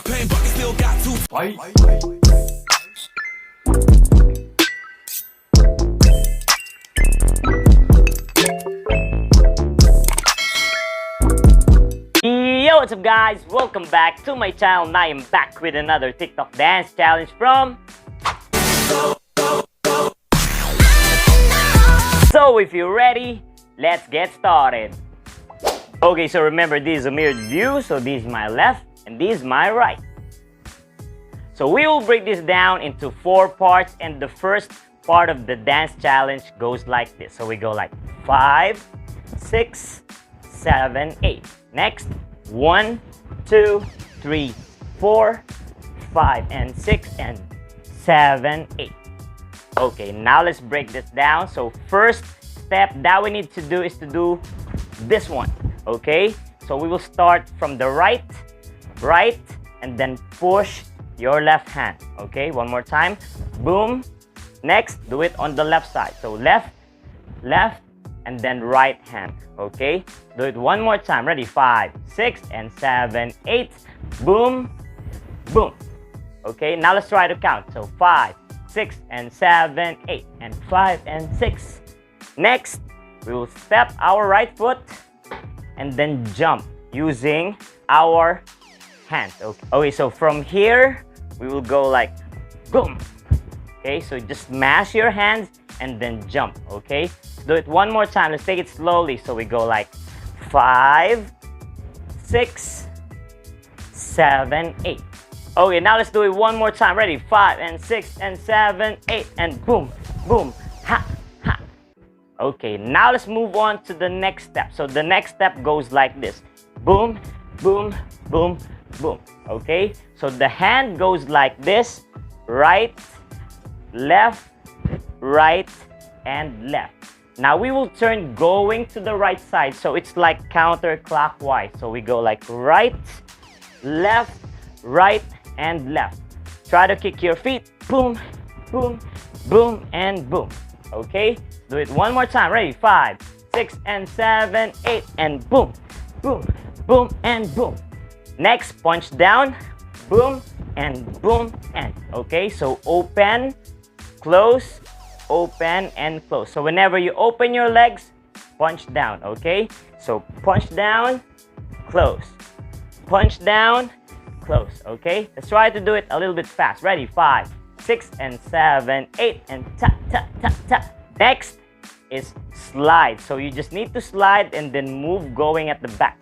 champagne bucket still got two. Yo, what's up guys? Welcome back to my channel. Now I'm back with another TikTok dance challenge from... So if you're ready, let's get started. Okay, so remember this is a mirrored view. So this is my left and this is my right. So we will break this down into 4 parts, and the first part of the dance challenge goes like this. So we go like 5, 6, 7, 8. Next, 1, 2, 3, 4, 5, and 6, and 7, 8. Okay, now let's break this down. So first step that we need to do is to do this one. Okay, so we will start from the right, and then push your left hand. Okay, one more time. Boom. Next, do it on the left side. So left, and then right hand. Okay, do it one more time. Ready? 5, 6, and 7, 8. Boom, boom. Okay, now let's try to count. So 5, 6, and 7, 8, and 5 and 6. Next, we will step our right foot and then jump using our hands. Okay, so from here we will go like boom. Okay, so just mash your hands and then jump. Okay, do it one more time. Let's take it slowly. So we go like 5, 6, 7, 8. Okay, now let's do it one more time. Ready? 5 and 6 and 7, 8, and boom, boom, ha, ha. Okay, now let's move on to the next step. So the next step goes like this. Boom, boom, boom, boom. Okay, so the hand goes like this. Right, left, right, and left. Now we will turn going to the right side. So it's like counterclockwise. So we go like right, left, right, and left. Try to kick your feet. Boom, boom, boom, and boom. Okay, do it one more time. Ready? 5, 6, and 7, 8, and boom, boom, boom, and boom. Next, punch down. Boom, and boom, and okay, so open, close, open, and close. So whenever you open your legs, punch down. Okay, so punch down, close, punch down, close. Okay, let's try to do it a little bit fast. Ready? 5, 6, and 7, 8, and tap, tap, tap, tap. Next is slide. So you just need to slide and then move going at the back.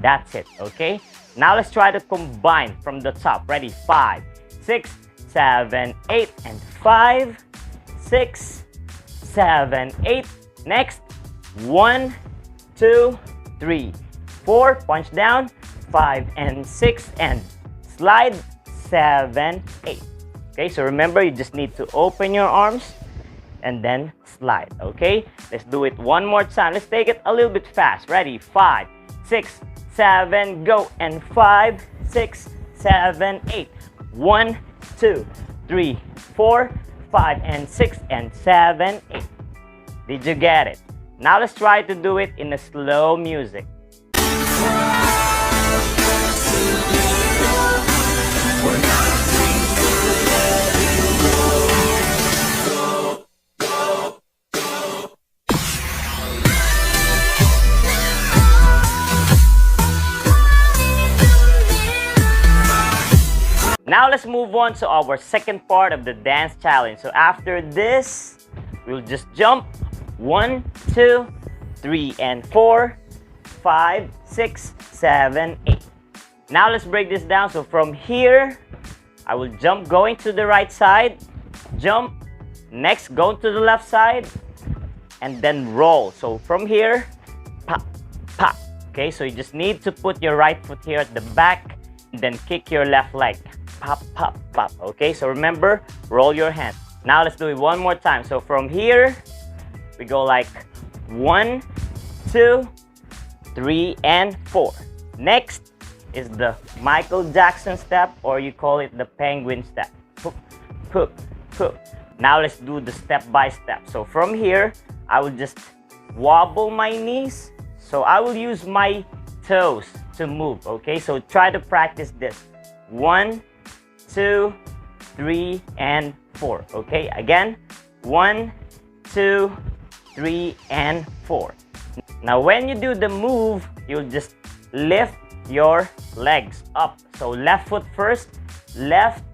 That's it. Okay, now let's try to combine from the top. Ready? 5, 6, 7, 8, and 5, 6, 7, 8. Next, 1, 2, 3, 4. Punch down. 5 and 6, and slide. 7, 8. Okay, so remember, you just need to open your arms and then slide. Okay, let's do it one more time. Let's take it a little bit fast. Ready? 5, 6, 7, go, and 5, 6, 7, 8. 1, 2, 3, 4, 5, and 6, and 7, 8. Did you get it? Now let's try to do it in a slow music. Now let's move on to our second part of the dance challenge. So after this, we'll just jump 1, 2, 3, and 4, 5, 6, 7, 8. Now let's break this down. So from here, I will jump going to the right side, jump, next go to the left side, and then roll. So from here, pop, pop. Okay, so you just need to put your right foot here at the back, and then kick your left leg. Pop, pop, pop. Okay, so remember, roll your hand. Now let's do it one more time. So from here, we go like 1, 2, 3, and 4. Next is the Michael Jackson step, or you call it the penguin step. Poop, poop, poop. Now let's do the step by step. So from here, I will just wobble my knees. So I will use my toes to move. Okay, so try to practice this. 1, 2, 3, and 4. Okay, again, 1, 2, 3, and 4. Now when you do the move, you'll just lift your legs up. So left foot first, left,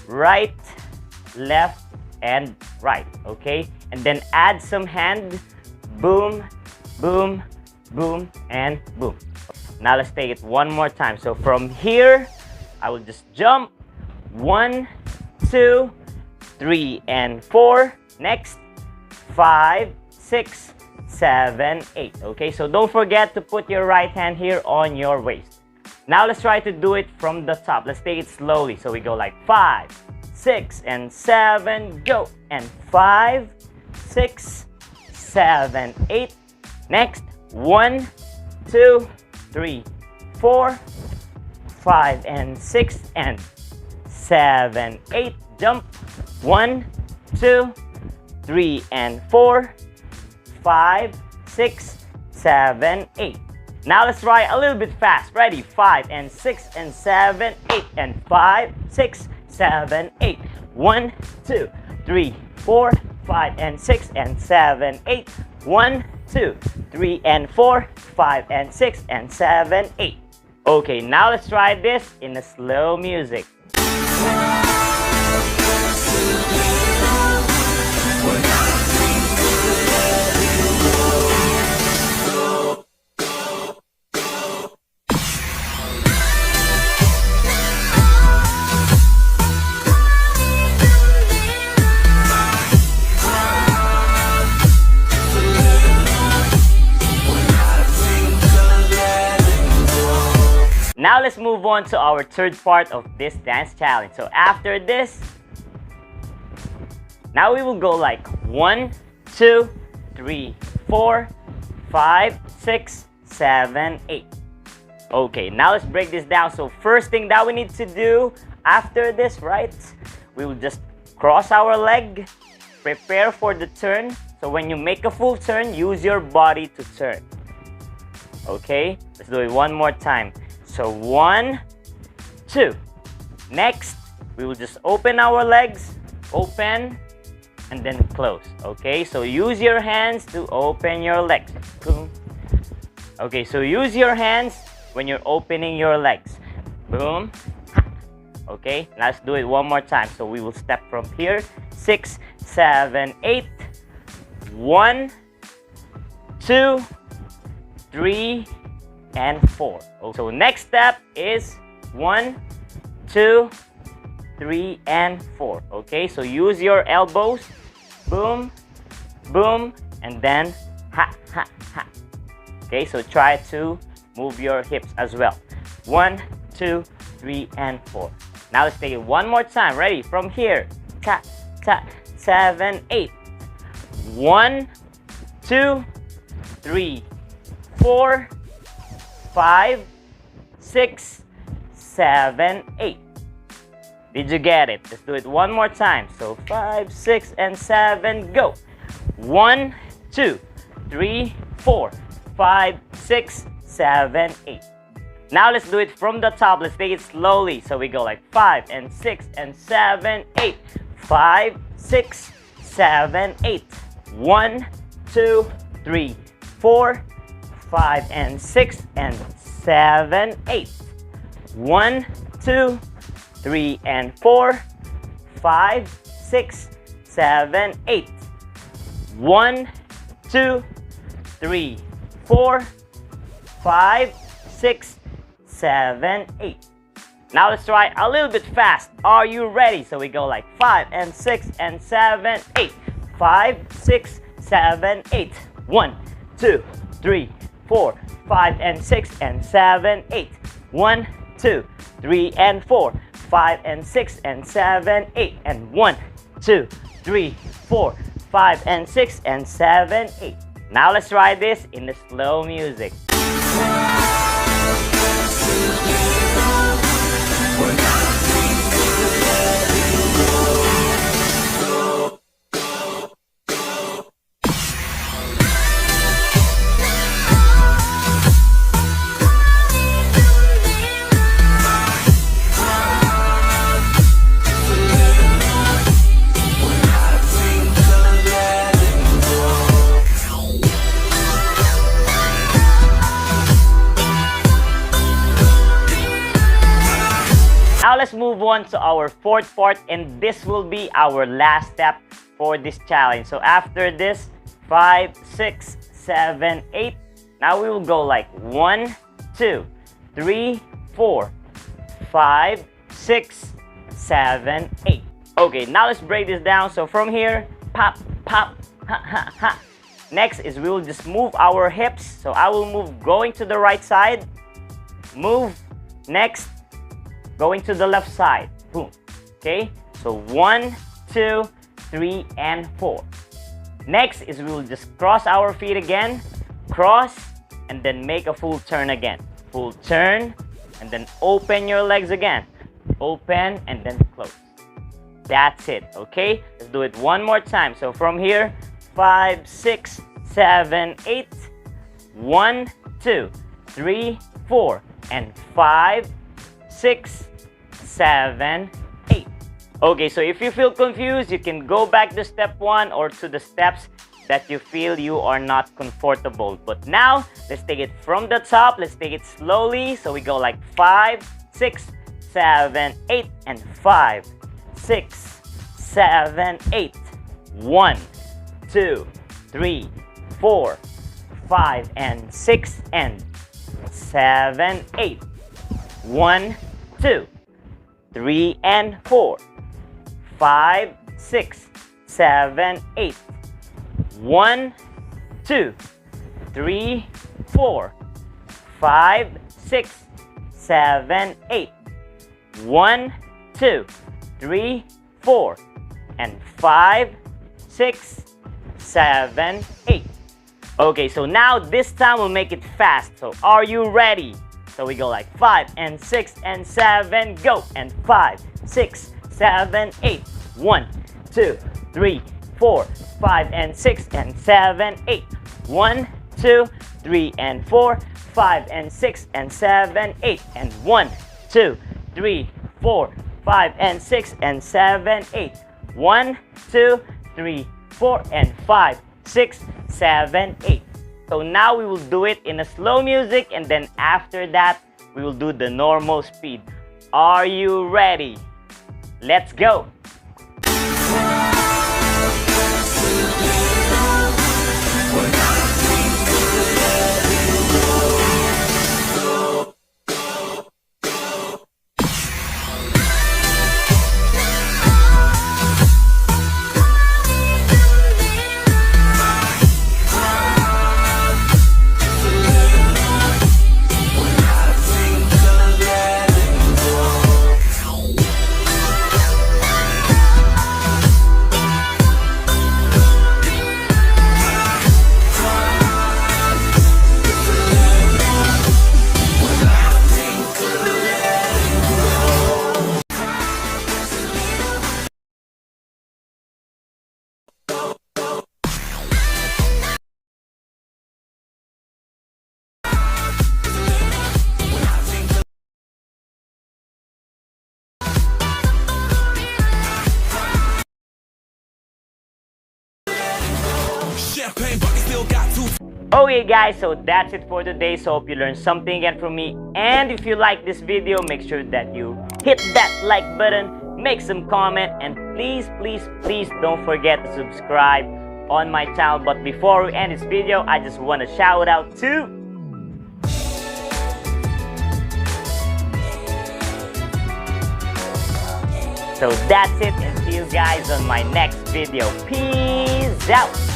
right, left, and right. Okay, and then add some hand. Boom, boom, boom, and boom. Now let's take it one more time. So from here, I will just jump. 1, 2, 3, and 4. Next, 5, 6, 7, 8. Okay, so don't forget to put your right hand here on your waist. Now let's try to do it from the top. Let's take it slowly. So we go like 5, 6, and 7, go. And 5, 6, 7, 8. Next, 1, 2, 3, 4, 5, and 6, and 7, 8. Jump. 1, 2, 3, and 4, 5, 6, 7, 8. Now let's try a little bit fast. Ready? 5 and 6 and 7, 8 and 5, 6, 7, 8. 1, 2, 3, 4, 5 and 6 and 7, 8. 1, 2, 3 and 4, 5 and 6 and 7, 8. Okay, now let's try this in the slow music. Now let's move on to our third part of this dance challenge. So after this, now we will go like 1, 2, 3, 4, 5, 6, 7, 8. Okay, now let's break this down. So first thing that we need to do after this, right? We will just cross our leg, prepare for the turn. So when you make a full turn, use your body to turn. Okay, let's do it one more time. So 1, 2. Next, we will just open our legs, open, and then close. Okay, so use your hands to open your legs. Boom. Okay, so use your hands when you're opening your legs. Boom. Okay, let's do it one more time. So we will step from here. 6, 7, 8. 1, 2, 3, and 4. So next step is 1, 2, 3, and 4. Okay, so use your elbows. Boom, boom, and then ha, ha, ha. Okay, so try to move your hips as well. 1, 2, 3, and 4. Now let's take it one more time. Ready? From here. Ta, ta, 7, 8. 1, 2, 3, 4, 5, 6, 7, 8. Did you get it? Let's do it one more time. So 5, 6, and 7, go. 1, 2, 3, 4, 5, 6, 7, 8. Now let's do it from the top. Let's take it slowly. So we go like 5 and 6 and 7, 8. 5, 6, 7, 8. 1, 2, 3, 4, 5 and 6 and 7, 8. 1, 2, 3 and 4, 5, 6, 7, 8. 1, 2, 3, 4, 5, 6, 7, 8. Now let's try a little bit fast. Are you ready? So we go like 5 and 6 and 7, 8. 5, 6, 7, 8. 1, 2, 3, 4, 5 and 6 and 7, 8. 1, 2, 3 and 4, 5 and 6 and 7, 8. And 1, 2, 3, 4, 5 and 6 and 7, 8. Now let's try this in the slow music. let's move on to our fourth part, and this will be our last step for this challenge. So after this, 5, 6, 7, 8. Now we will go like 1, 2, 3, 4, 5, 6, 7, 8. Okay, now let's break this down. So from here, pop, pop, ha, ha, ha. Next is we will just move our hips. So I will move going to the right side. Move. Next, going to the left side. Boom. Okay, so 1, 2, 3, and 4. Next is we will just cross our feet again. Cross, and then make a full turn again. Full turn, and then open your legs again. Open, and then close. That's it, okay? Let's do it one more time. So from here, 5, 6, 7, 8. 1, 2, 3, 4, and 5, 6, 7, 8. Okay, so if you feel confused, you can go back to step 1 or to the steps that you feel you are not comfortable. But now, let's take it from the top. Let's take it slowly. So we go like 5, 6, 7, 8, and 5, 6, 7, 8. 1, 2, 3, 4, 5, and 6, and 7, 8. 1, 2, 3, and 4, 5, 6, 7, 8. 1, 2, 3, 4, 5, 6, 7, 8. 1, 2, 3, 4, and 5, 6, 7, 8. Okay, so now this time we'll make it fast. So are you ready? So we go like 5 and 6 and 7, go! And 5, 6, 7, 8. 1, 2, 3, 4, 5 and 6 and 7, 8. 1, 2, 3 and 4, 5 and 6 and 7, 8. And 1, 2, 3, 4, 5 and 6 and 7, 8. 1, 2, 3, 4 and 5, 6, 7, 8. So now we will do it in a slow music, and then after that we will do the normal speed. Are you ready? Let's go! Okay guys, so that's it for today. So hope you learned something again from me. And if you like this video, make sure that you hit that like button, make some comment, and please don't forget to subscribe on my channel. But before we end this video, I just want to shout out to So that's it, and see you guys on my next video. Peace out!